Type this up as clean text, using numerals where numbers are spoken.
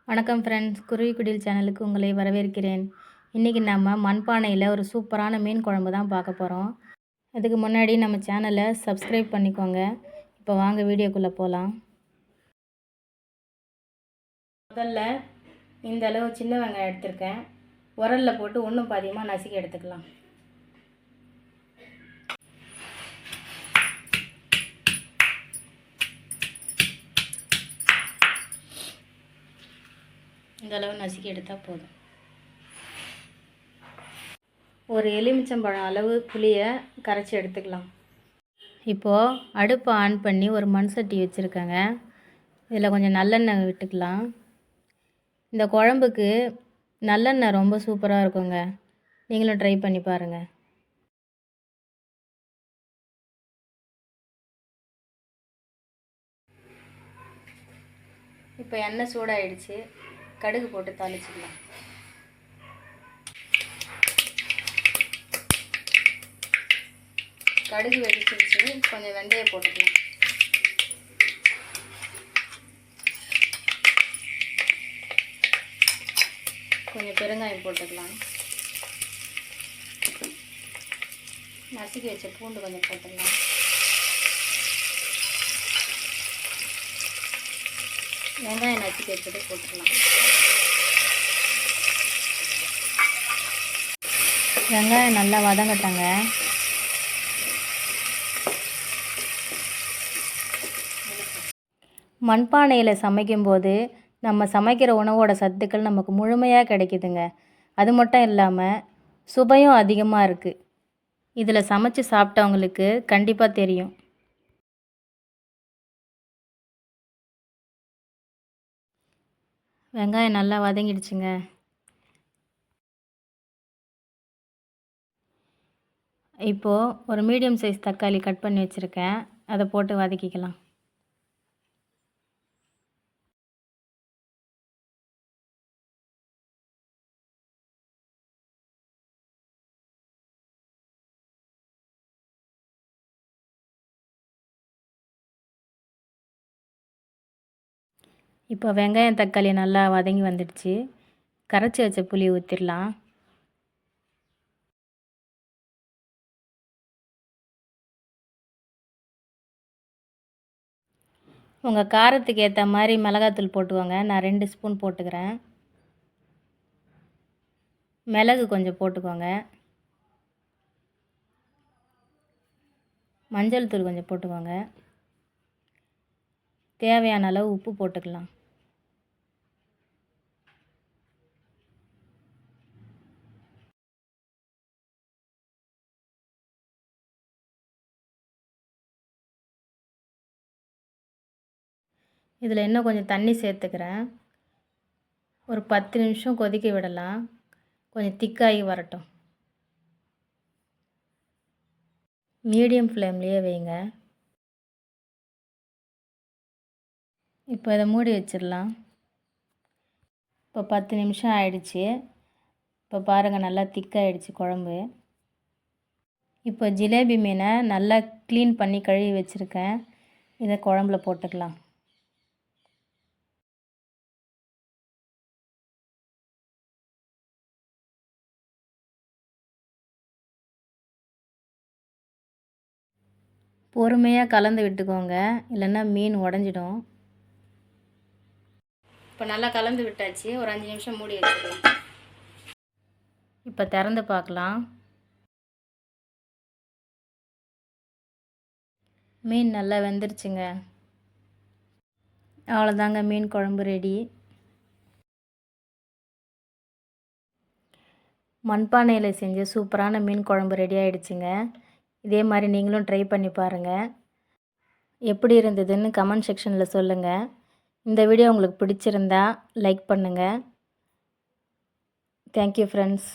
வணக்கம் ஃப்ரெண்ட்ஸ், குருவிக்குடில் சேனலுக்கு உங்களை வரவேற்கிறேன். இன்றைக்கி நம்ம மண்பானையில் ஒரு சூப்பரான மீன் குழம்பு தான் பார்க்க போகிறோம். அதுக்கு முன்னாடி நம்ம சேனலை சப்ஸ்கிரைப் பண்ணிக்கோங்க. இப்போ வாங்க வீடியோக்குள்ளே போகலாம். முதல்ல இந்த அளவு சின்ன வெங்காயம் எடுத்திருக்கேன். உரலில் போட்டு ஒன்றும் பாதியமாக நசுக்கி எடுத்துக்கலாம். இந்த அளவு நசுக்கி எடுத்தால் போதும். ஒரு எலுமிச்சம்பழம் அளவு புளியை கரைச்சி எடுத்துக்கலாம். இப்போது அடுப்பை ஆன் பண்ணி ஒரு மண் சட்டி வச்சுருக்கேங்க. இதில் கொஞ்சம் நல்லெண்ணெய் விட்டுக்கலாம். இந்த குழம்புக்கு நல்லெண்ணெய் ரொம்ப சூப்பராக இருக்குங்க. நீங்களும் ட்ரை பண்ணி பாருங்கள். இப்போ எண்ணெய் சூடாகிடுச்சு. கடுகு போட்டு தாளிச்சிக்கலாம். கடுகு வெடிச்சிருச்சு. கொஞ்சம் வெந்தயம் போட்டுக்கலாம். கொஞ்சம் பெருங்காயம் போட்டுக்கலாம். நசுக்கி வச்ச பூண்டு கொஞ்சம் போட்டுக்கலாம். வெங்காயம் நசுக்கி வச்சது போட்டுக்கலாம். வெங்காயம் நல்லா வதங்கட்டாங்க. மண்பானையில் சமைக்கும்போது நம்ம சமைக்கிற உணவோட சத்துக்கள் நமக்கு முழுமையாக கிடைக்குதுங்க. அது மட்டும் இல்லாமல் சுவையும் அதிகமாக இருக்குது. இதில் சமைச்சு சாப்பிட்டவங்களுக்கு கண்டிப்பாக தெரியும். வெங்காயம் நல்லா வதங்கிடுச்சுங்க. இப்போது ஒரு மீடியம் சைஸ் தக்காளி கட் பண்ணி வச்சுருக்கேன். அதை போட்டு வதக்கிக்கலாம். இப்போ வெங்காயம் தக்காளி நல்லா வதங்கி வந்துடுச்சு. கரைச்சி வச்ச புளி ஊற்றிடலாம். உங்கள் காரத்துக்கு ஏற்ற மாதிரி மிளகாத்தூள் போட்டுக்கோங்க. நான் 2 ஸ்பூன் போட்டுக்கிறேன். மிளகு கொஞ்சம் போட்டுக்கோங்க. மஞ்சள் தூள் கொஞ்சம் போட்டுக்கோங்க. தேவையான அளவு உப்பு போட்டுக்கலாம். இதில் இன்னும் கொஞ்சம் தண்ணி சேர்த்துக்கிறேன். ஒரு 10 நிமிஷம் கொதிக்க விடலாம். கொஞ்சம் திக்காகி வரட்டும். மீடியம் ஃப்ளேம்லேயே வைங்க. இப்போ இதை மூடி வச்சிடலாம். இப்போ 10 நிமிஷம் ஆயிடுச்சு. இப்போ பாருங்கள், நல்லா திக்காகிடுச்சு குழம்பு. இப்போ ஜிலேபி மீனை நல்லா க்ளீன் பண்ணி கழுவி வச்சுருக்கேன். இதை குழம்புல போட்டுக்கலாம். பொறுமையாக கலந்து விட்டுக்கோங்க, இல்லைன்னா மீன் உடஞ்சிடும். இப்போ நல்லா கலந்து விட்டாச்சு. ஒரு 5 நிமிஷம் மூடி வச்சுக்கலாம். இப்போ திறந்து பார்க்கலாம். மீன் நல்லா வெந்துருச்சுங்க. அவ்வளோதாங்க, மீன் குழம்பு ரெடி. மண்பானையில் செஞ்ச சூப்பரான மீன் குழம்பு ரெடி ஆகிடுச்சுங்க. இதே மாதிரி நீங்களும் ட்ரை பண்ணி பாருங்கள். எப்படி இருந்ததுன்னு கமெண்ட் செக்ஷனில் சொல்லுங்கள். இந்த வீடியோ உங்களுக்கு பிடிச்சிருந்தா லைக் பண்ணுங்கள். Thank you friends.